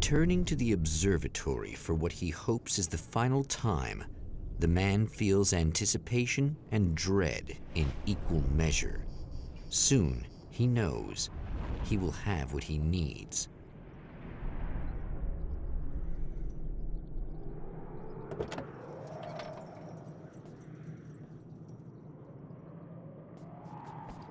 Returning to the observatory for what he hopes is the final time, the man feels anticipation and dread in equal measure. Soon, he knows he will have what he needs.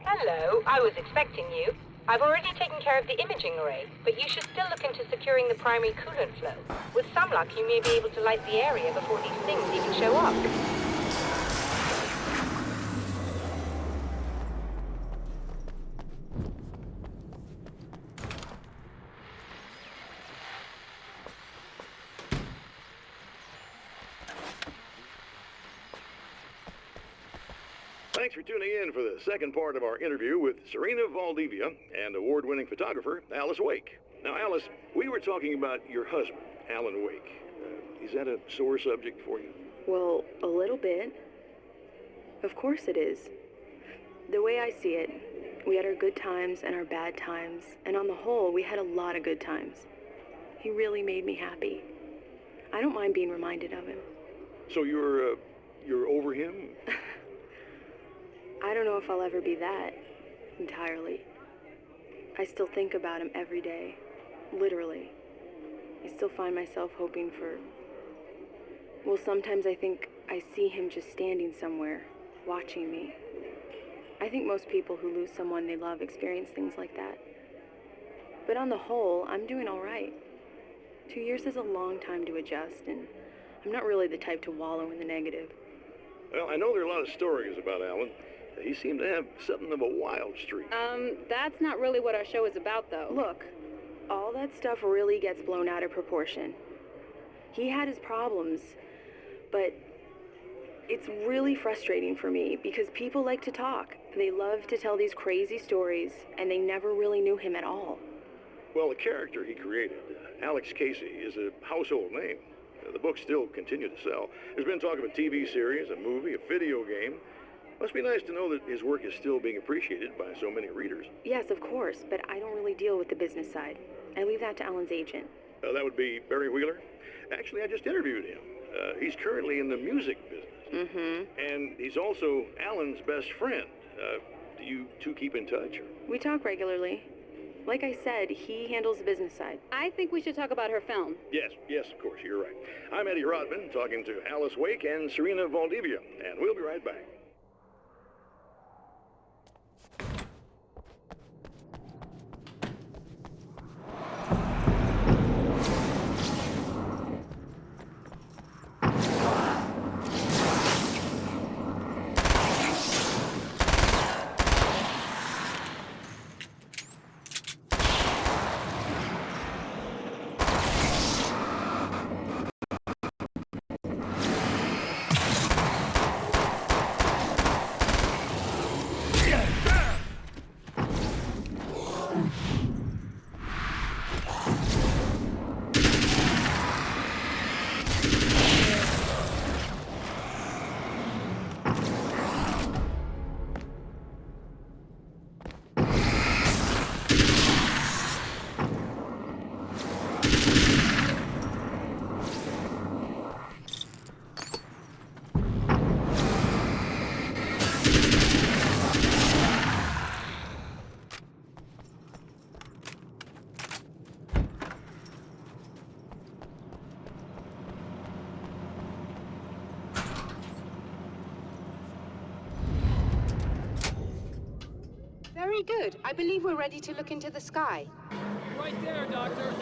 Hello, I was expecting you. I've already taken care of the imaging array, but you should still look into securing the primary coolant flow. With some luck, you may be able to light the area before these things even show up. Thanks for tuning in for the second part of our interview with Serena Valdivia and award-winning photographer Alice Wake. Now, Alice, we were talking about your husband, Alan Wake. Is that a sore subject for you? Well, a little bit. Of course it is. The way I see it, we had our good times and our bad times, and on the whole, we had a lot of good times. He really made me happy. I don't mind being reminded of him. So you're over him? I don't know if I'll ever be that, entirely. I still think about him every day, literally. I still find myself hoping for... Well, sometimes I think I see him just standing somewhere, watching me. I think most people who lose someone they love experience things like that. But on the whole, I'm doing all right. 2 years is a long time to adjust, and I'm not really the type to wallow in the negative. Well, I know there are a lot of stories about Alan. He seemed to have something of a wild streak. That's not really what our show is about, though. Look, all that stuff really gets blown out of proportion. He had his problems, but it's really frustrating for me because people like to talk. They love to tell these crazy stories, and they never really knew him at all. Well, the character he created, Alex Casey, is a household name. The books still continue to sell. There's been talk of a TV series, a movie, a video game. Must be nice to know that his work is still being appreciated by so many readers. Yes, of course, but I don't really deal with the business side. I leave that to Alan's agent. That would be Barry Wheeler. Actually, I just interviewed him. He's currently in the music business. Mm-hmm. And he's also Alan's best friend. Do you two keep in touch? Or? We talk regularly. Like I said, he handles the business side. I think we should talk about her film. Yes, of course, you're right. I'm Eddie Rodman, talking to Alice Wake and Serena Valdivia, and we'll be right back. Very good. I believe we're ready to look into the sky. Right there, Doctor.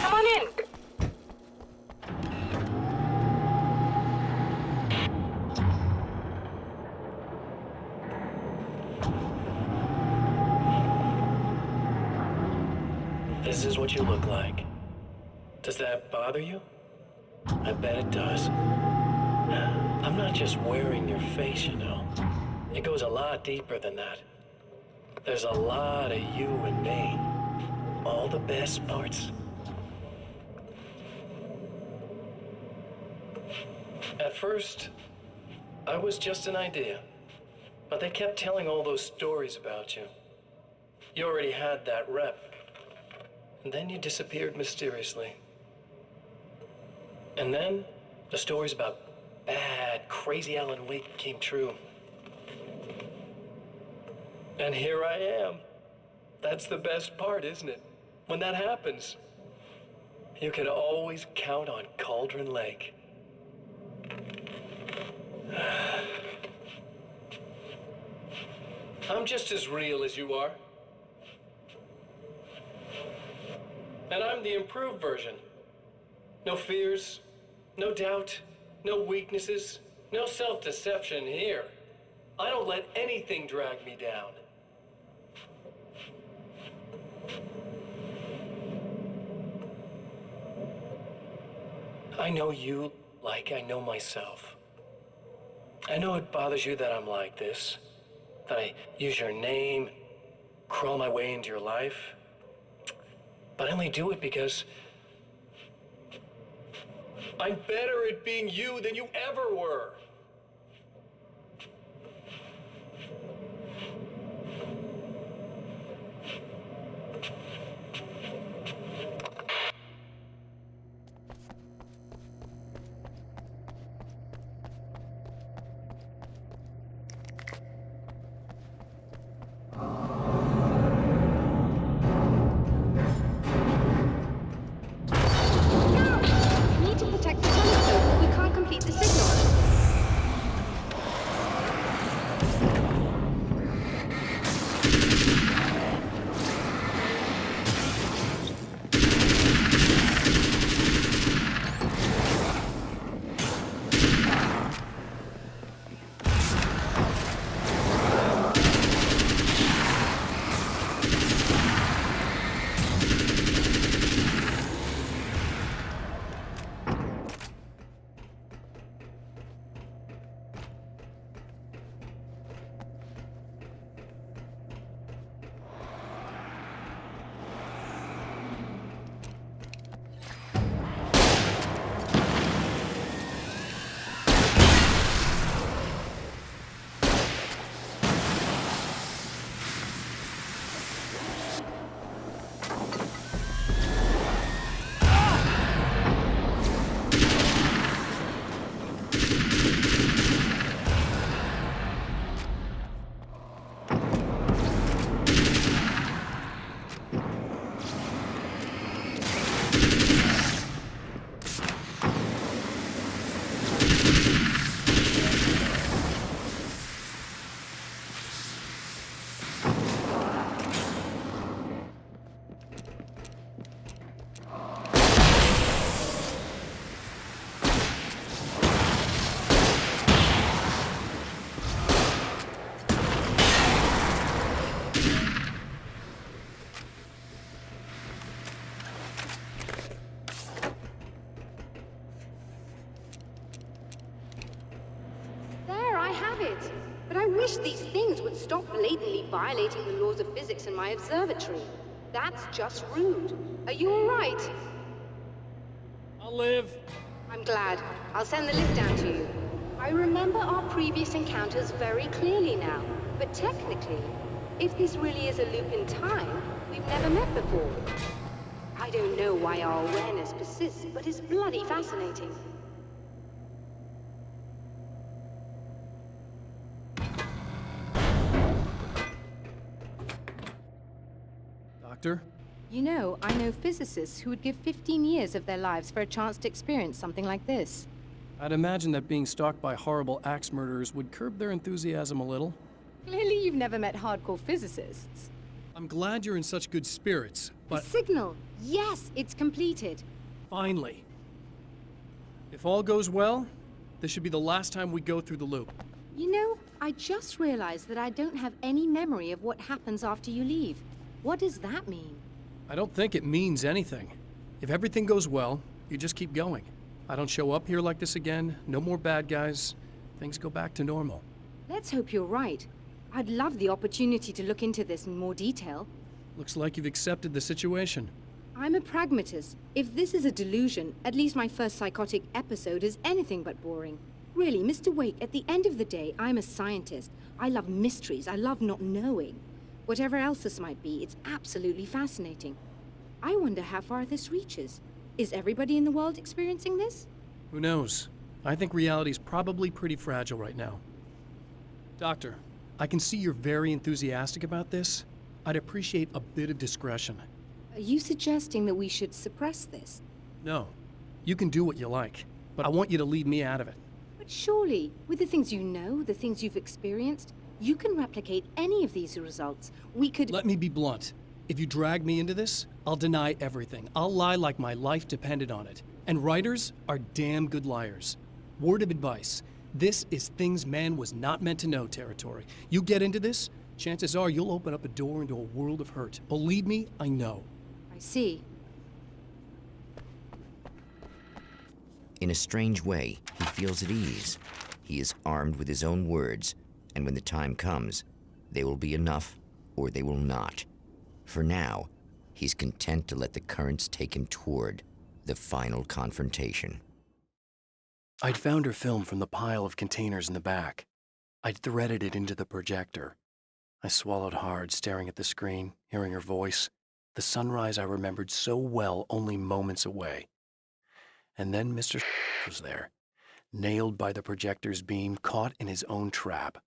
Come on in. This is what you look like. Does that bother you? I bet it does. I'm not just wearing your face, you know. It goes a lot deeper than that. There's a lot of you and me. All the best parts. At first, I was just an idea. But they kept telling all those stories about you. You already had that rep. And then you disappeared mysteriously. And then the stories about bad, crazy Alan Wake came true. And here I am. That's the best part, isn't it? When that happens, you can always count on Cauldron Lake. I'm just as real as you are. And I'm the improved version. No fears, no doubt, no weaknesses, no self-deception here. I don't let anything drag me down. I know you like I know myself. I know it bothers you that I'm like this, that I use your name, crawl my way into your life. But I only do it because I'm better at being you than you ever were. Need to protect the telescope. We can't complete the signal. these things would stop blatantly violating the laws of physics in my observatory. That's just rude. Are you all right? I'll live. I'm glad. I'll send the list down to you. I remember our previous encounters very clearly now, but technically, if this really is a loop in time, we've never met before. I don't know why our awareness persists, but it's bloody fascinating. Doctor? You know, I know physicists who would give 15 years of their lives for a chance to experience something like this. I'd imagine that being stalked by horrible axe murderers would curb their enthusiasm a little. Clearly you've never met hardcore physicists. I'm glad you're in such good spirits, but The signal! Yes, it's completed. finally. If all goes well, this should be the last time we go through the loop. You know, I just realized that I don't have any memory of what happens after you leave. What does that mean? I don't think it means anything. If everything goes well, you just keep going. I don't show up here like this again, no more bad guys. Things go back to normal. Let's hope you're right. I'd love the opportunity to look into this in more detail. Looks like you've accepted the situation. I'm a pragmatist. If this is a delusion, at least my first psychotic episode is anything but boring. Really, Mr. Wake, at the end of the day, I'm a scientist. I love mysteries. I love not knowing. Whatever else this might be, it's absolutely fascinating. I wonder how far this reaches. Is everybody in the world experiencing this? Who knows? I think reality's probably pretty fragile right now. Doctor, I can see you're very enthusiastic about this. I'd appreciate a bit of discretion. Are you suggesting that we should suppress this? No, you can do what you like, but I want you to leave me out of it. But surely, with the things you know, the things you've experienced, you can replicate any of these results. We could— Let me be blunt. If you drag me into this, I'll deny everything. I'll lie like my life depended on it. And writers are damn good liars. Word of advice. This is things man was not meant to know territory. You get into this, chances are you'll open up a door into a world of hurt. Believe me, I know. I see. In a strange way, he feels at ease. He is armed with his own words, and when the time comes, they will be enough or they will not. For now, he's content to let the currents take him toward the final confrontation. I'd found her film from the pile of containers in the back. I'd threaded it into the projector. I swallowed hard, staring at the screen, hearing her voice, the sunrise I remembered so well only moments away. And then Mr. was there, nailed by the projector's beam, caught in his own trap.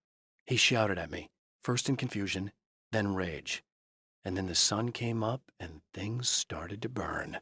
He shouted at me, first in confusion, then rage. And then the sun came up and things started to burn.